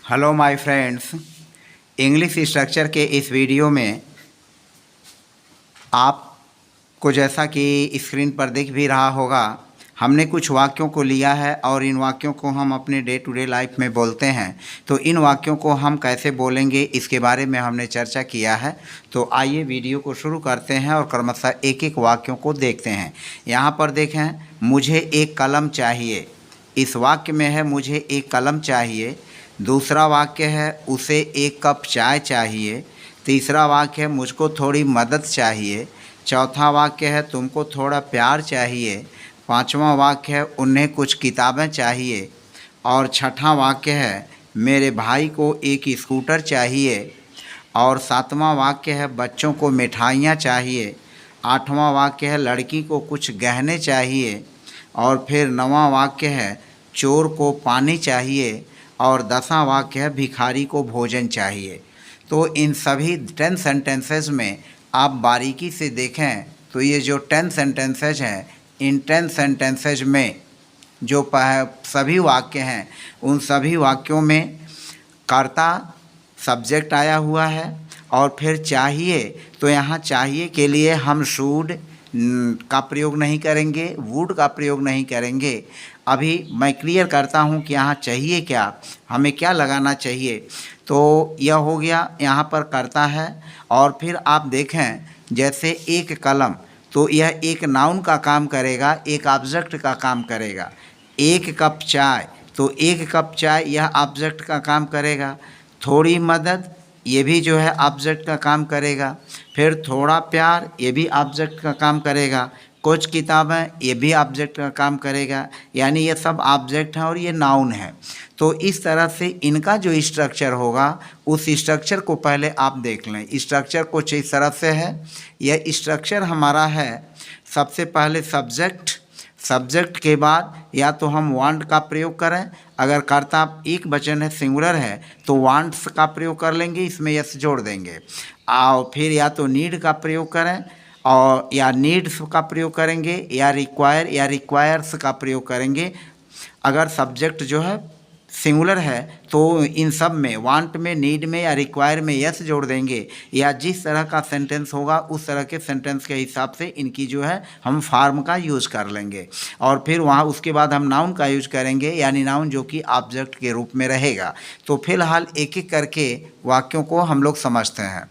Hello my friends, English structure के इस video में आपको जैसा कि स्क्रीन पर दिख भी रहा होगा, हमने कुछ वाक्यों को लिया है और इन वाक्यों को हम अपने डे टू डे लाइफ में बोलते हैं। तो इन वाक्यों को हम कैसे बोलेंगे इसके बारे में हमने चर्चा किया है। तो आइए वीडियो को शुरू करते हैं और क्रमशः एक एक वाक्यों को देखते हैं। यहाँ पर देखें, मुझे एक कलम चाहिए। इस वाक्य में है मुझे एक कलम चाहिए। दूसरा वाक्य है उसे एक कप चाय चाहिए। तीसरा वाक्य है मुझको थोड़ी मदद चाहिए। चौथा वाक्य है तुमको थोड़ा प्यार चाहिए। पांचवा वाक्य है उन्हें कुछ किताबें चाहिए। और छठा वाक्य है मेरे भाई को एक स्कूटर चाहिए। और सातवां वाक्य है बच्चों को मिठाइयाँ चाहिए। आठवां वाक्य है लड़की को कुछ गहने चाहिए। और फिर नौवां वाक्य है चोर को पानी चाहिए। और 10वां वाक्य है भिखारी को भोजन चाहिए। तो इन सभी 10 सेंटेंसेस में आप बारीकी से देखें तो ये जो 10 सेंटेंसेज हैं, इन 10 सेंटेंसेज में जो सभी वाक्य हैं उन सभी वाक्यों में कर्ता सब्जेक्ट आया हुआ है। और फिर चाहिए, तो यहाँ चाहिए के लिए हम शुड का प्रयोग नहीं करेंगे, वुड का प्रयोग नहीं करेंगे। अभी मैं क्लियर करता हूँ कि यहाँ चाहिए क्या, हमें क्या लगाना चाहिए। तो यह हो गया, यहाँ पर करता है। और फिर आप देखें जैसे एक कलम, तो यह एक नाउन का काम करेगा, एक ऑब्जेक्ट का काम करेगा। एक कप चाय, तो एक कप चाय यह ऑब्जेक्ट का काम करेगा। थोड़ी मदद, ये भी जो है ऑब्जेक्ट का काम करेगा। फिर थोड़ा प्यार, ये भी ऑब्जेक्ट का काम करेगा। कुछ किताबें, ये भी ऑब्जेक्ट का काम करेगा। यानी ये सब ऑब्जेक्ट हैं और ये नाउन है। तो इस तरह से इनका जो स्ट्रक्चर होगा उस स्ट्रक्चर को पहले आप देख लें। स्ट्रक्चर कुछ इस तरह से है। यह स्ट्रक्चर हमारा है, सबसे पहले सब्जेक्ट, सब्जेक्ट के बाद या तो हम वांट का प्रयोग करें, अगर कर्ता एक वचन है, सिंगुलर है, तो वांट्स का प्रयोग कर लेंगे, इसमें यस जोड़ देंगे। और फिर या तो नीड का प्रयोग करें और या नीड्स का प्रयोग करेंगे, या रिक्वायर या रिक्वायर्स का प्रयोग करेंगे। अगर सब्जेक्ट जो है सिंगुलर है तो इन सब में, वांट में, नीड में या रिक्वायर में यस जोड़ देंगे। या जिस तरह का सेंटेंस होगा उस तरह के सेंटेंस के हिसाब से इनकी जो है हम फॉर्म का यूज़ कर लेंगे। और फिर वहाँ उसके बाद हम नाउन का यूज करेंगे, यानी नाउन जो कि ऑब्जेक्ट के रूप में रहेगा। तो फिलहाल एक एक करके वाक्यों को हम लोग समझते हैं।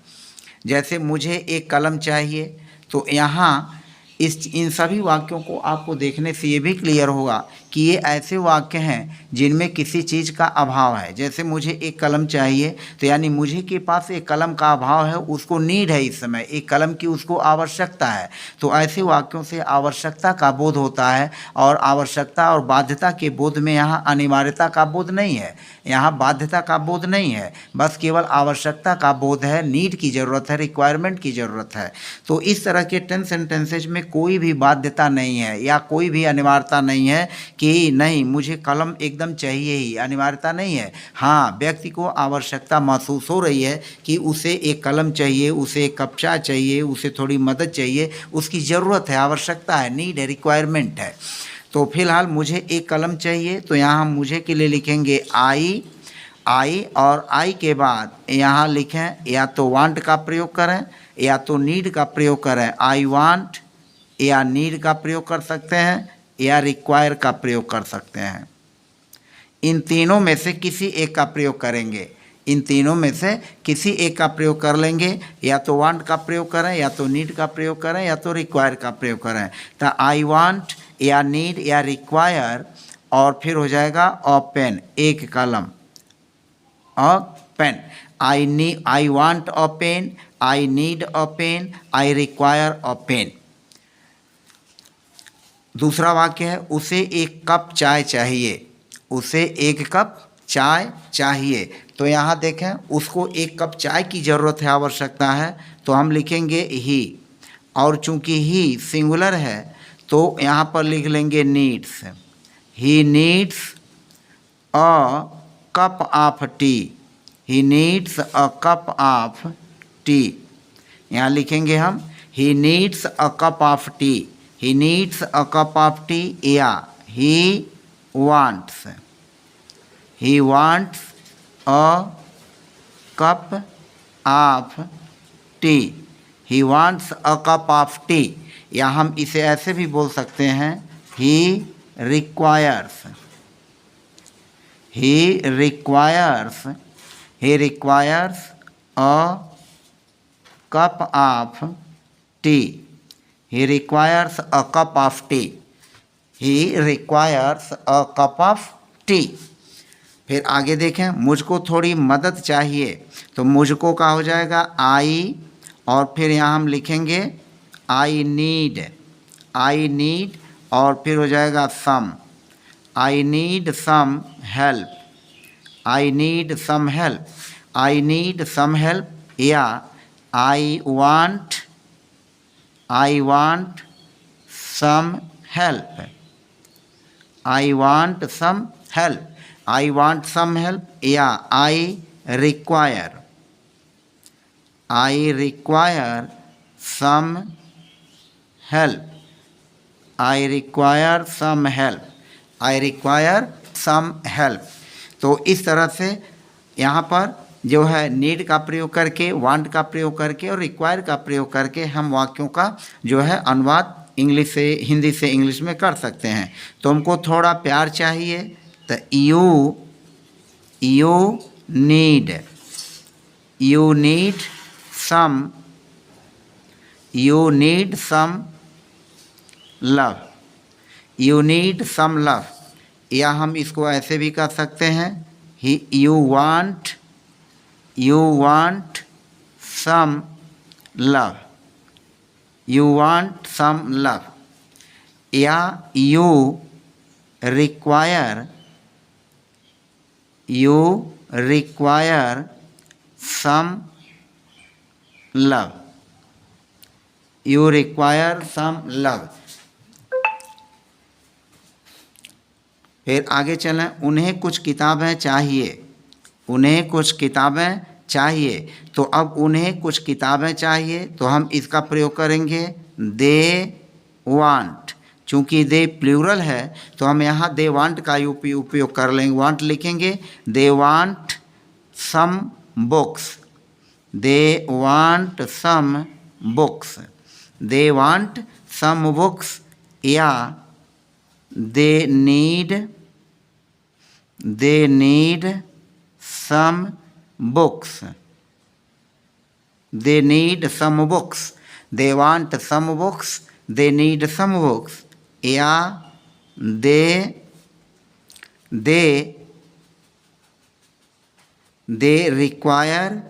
जैसे मुझे एक कलम चाहिए, तो यहाँ इन सभी वाक्यों को आपको देखने से ये भी क्लियर होगा कि ये ऐसे वाक्य हैं जिनमें किसी चीज़ का अभाव है। जैसे मुझे एक कलम चाहिए, तो यानी मुझे के पास एक कलम का अभाव है, उसको नीड है, इस समय एक कलम की उसको आवश्यकता है। तो ऐसे वाक्यों से आवश्यकता का बोध होता है। और आवश्यकता और बाध्यता के बोध में यहाँ अनिवार्यता का बोध नहीं है, यहाँ बाध्यता का बोध नहीं है, बस केवल आवश्यकता का बोध है, नीड की ज़रूरत है, रिक्वायरमेंट की ज़रूरत है। तो इस तरह के 10 सेंटेंसेज में कोई भी बाध्यता नहीं है या कोई भी अनिवार्यता नहीं है कि नहीं मुझे कलम एकदम चाहिए ही, अनिवार्यता नहीं है। हाँ, व्यक्ति को आवश्यकता महसूस हो रही है कि उसे एक कलम चाहिए, उसे एक कप चाय चाहिए, उसे थोड़ी मदद चाहिए, उसकी ज़रूरत है, आवश्यकता है, नीड है, रिक्वायरमेंट है। तो फिलहाल मुझे एक कलम चाहिए, तो यहाँ हम मुझे के लिए लिखेंगे आई। और आई के बाद यहाँ लिखें, या तो वांट का प्रयोग करें या तो नीड का प्रयोग करें। आई वांट या नीड का प्रयोग कर सकते हैं या रिक्वायर का प्रयोग कर सकते हैं। इन तीनों में से किसी एक का प्रयोग करेंगे, इन तीनों में से किसी एक का प्रयोग कर लेंगे। या तो वांट का प्रयोग करें या तो नीड का प्रयोग करें या तो रिक्वायर का प्रयोग करें। तो आई वांट या नीड या रिक्वायर, और फिर हो जाएगा अ पेन, एक कलम, a pen. I want a pen, I need a pen, I require a pen. दूसरा वाक्य है उसे एक कप चाय चाहिए, उसे एक कप चाय चाहिए। तो यहाँ देखें उसको एक कप चाय की ज़रूरत है, आवश्यकता है, तो हम लिखेंगे ही। और चूंकि ही सिंगुलर है तो यहाँ पर लिख लेंगे needs. He needs a cup of T, he needs a cup of T. यहाँ लिखेंगे हम he needs a cup of T, he needs a cup of tea, या he wants a cup of T. He wants a cup of T. या हम इसे ऐसे भी बोल सकते हैं, he requires, he requires a cup of tea. He requires a cup of tea. He requires a cup of tea. फिर आगे देखें, मुझको थोड़ी मदद चाहिए, तो मुझको का हो जाएगा आई, और फिर यहाँ हम लिखेंगे आई नीड, और फिर हो जाएगा some, I need some help, I need some help, I need some help, या I want some help, I want some help, I want some help, या I require some help, I require some help, I require some help. तो इस तरह से यहाँ पर जो है नीड का प्रयोग करके, वांट का प्रयोग करके और रिक्वायर का प्रयोग करके हम वाक्यों का जो है अनुवाद इंग्लिश से, हिंदी से इंग्लिश में कर सकते हैं। तो हमको थोड़ा प्यार चाहिए, तो you need some love, you need some love. या हम इसको ऐसे भी कर सकते हैं, you want some love, you want some love, या you require some love, you require some love. फिर आगे चलें, उन्हें कुछ किताबें चाहिए, तो अब उन्हें कुछ किताबें चाहिए, तो हम इसका प्रयोग करेंगे दे वांट। चूँकि दे प्लूरल है तो हम यहाँ दे वांट का उपयोग कर लेंगे, वांट लिखेंगे, they want some books, they want some books, they want some books, या they need some books, they need some books, they want some books, they need some books, या they require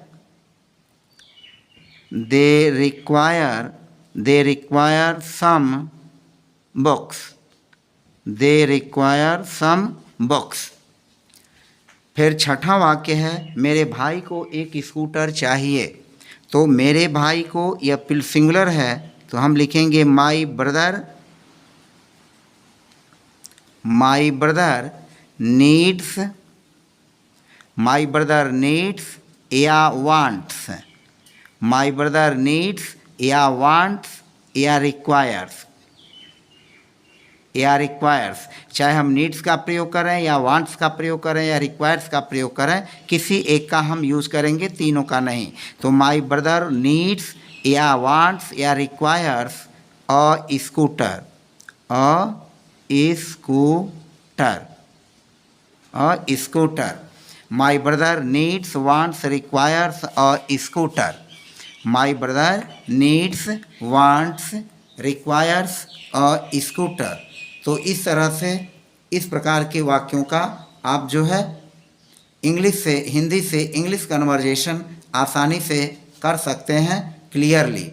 some books, they require some books। फिर छठा वाक्य है, मेरे भाई को एक स्कूटर चाहिए, तो मेरे भाई को, यह सिंगुलर है तो हम लिखेंगे माई ब्रदर नीड्स या वांट्स, माई ब्रदर नीड्स या वांट्स या रिक्वायर्स, चाहे हम नीड्स का प्रयोग करें या वांट्स का प्रयोग करें या रिक्वायर्स का प्रयोग करें, किसी एक का हम यूज़ करेंगे, तीनों का नहीं। तो माई ब्रदर नीड्स या वांट्स या requires a scooter, my brother needs wants requires a scooter, my brother needs wants requires a scooter. तो इस तरह से, इस प्रकार के वाक्यों का आप जो है इंग्लिश से, हिंदी से इंग्लिश कन्वर्जेशन आसानी से कर सकते हैं क्लियरली।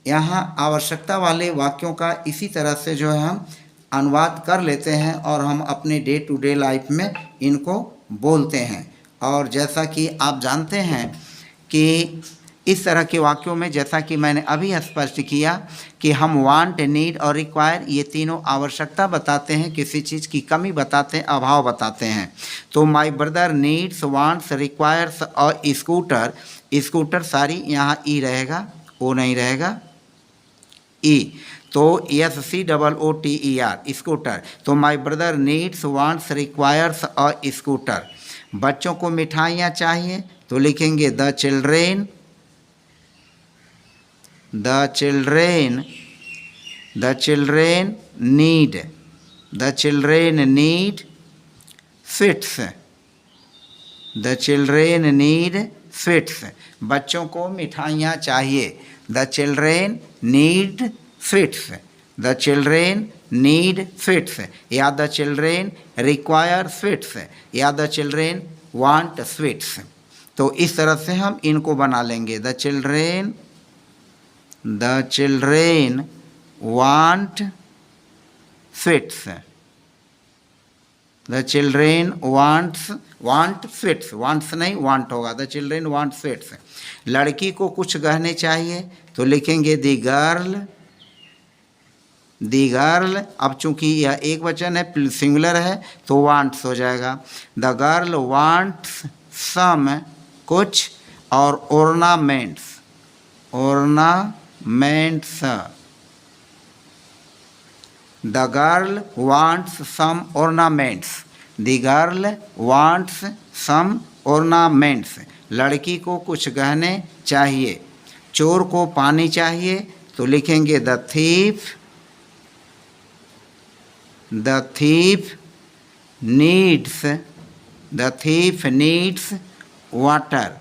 यहाँ आवश्यकता वाले वाक्यों का इसी तरह से जो है हम अनुवाद कर लेते हैं और हम अपने डे टू डे लाइफ में इनको बोलते हैं। और जैसा कि आप जानते हैं कि इस तरह के वाक्यों में, जैसा कि मैंने अभी स्पष्ट किया कि हम वांट, नीड और रिक्वायर, ये तीनों आवश्यकता बताते हैं, किसी चीज़ की कमी बताते हैं, अभाव बताते हैं। तो my brother needs, wants, requires और स्कूटर सारी यहाँ ई रहेगा, ओ नहीं रहेगा, ई। तो SCOOTER स्कूटर। तो my brother needs, wants, requires और स्कूटर। बच्चों को मिठाइयाँ चाहिए तो लिखेंगे the children need sweets. The children need sweets. बच्चों को मिठाइयाँ चाहिए। The children need sweets. The children need sweets या द चिल्ड्रेन रिक्वायर स्वीट्स या द चिल्ड्रेन वांट स्वीट्स। तो इस तरह से हम इनको बना लेंगे। The children want sweets. The children want sweets. Wants नहीं, वांट होगा। The children want sweets. लड़की को कुछ गहने चाहिए तो लिखेंगे दी गर्ल। अब चूंकि यह एक वचन है, सिंगुलर है, तो वांट्स हो जाएगा। द गर्ल वांट्स सम कुछ और ornaments. The girl wants some ornaments. The girl wants some ornaments. लड़की को कुछ गहने चाहिए। चोर को पानी चाहिए तो लिखेंगे the thief needs water.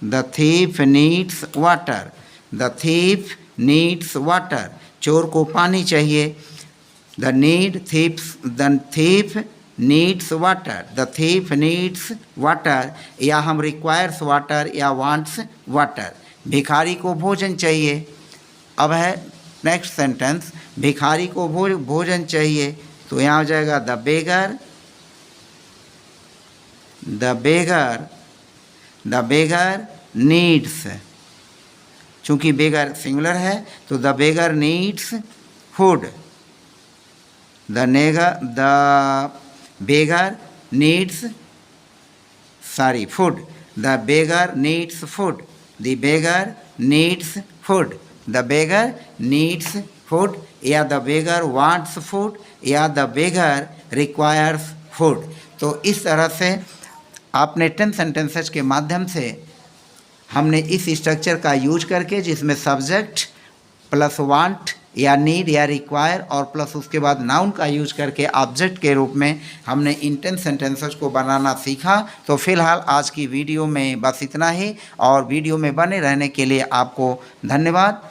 The thief needs water. चोर को पानी चाहिए। The thief needs water. The thief needs water या हम requires water या wants water। भिखारी को भोजन चाहिए। अब है नेक्स्ट सेंटेंस, भिखारी को भोजन चाहिए तो यहाँ हो जाएगा द बेगर नीड्स। चूँकि बेगर सिंगुलर है तो the beggar needs food. The beggar needs food. The beggar needs food. The beggar needs food. The beggar needs food या द बेगर वांट्स फूड या द बेगर रिक्वायर्स फूड। तो इस तरह से आपने 10 सेंटेंसेस के माध्यम से हमने इस स्ट्रक्चर का यूज करके, जिसमें सब्जेक्ट प्लस वांट या नीड या रिक्वायर और प्लस उसके बाद नाउन का यूज करके ऑब्जेक्ट के रूप में हमने इन 10 सेंटेंसेस को बनाना सीखा। तो फिलहाल आज की वीडियो में बस इतना ही और वीडियो में बने रहने के लिए आपको धन्यवाद।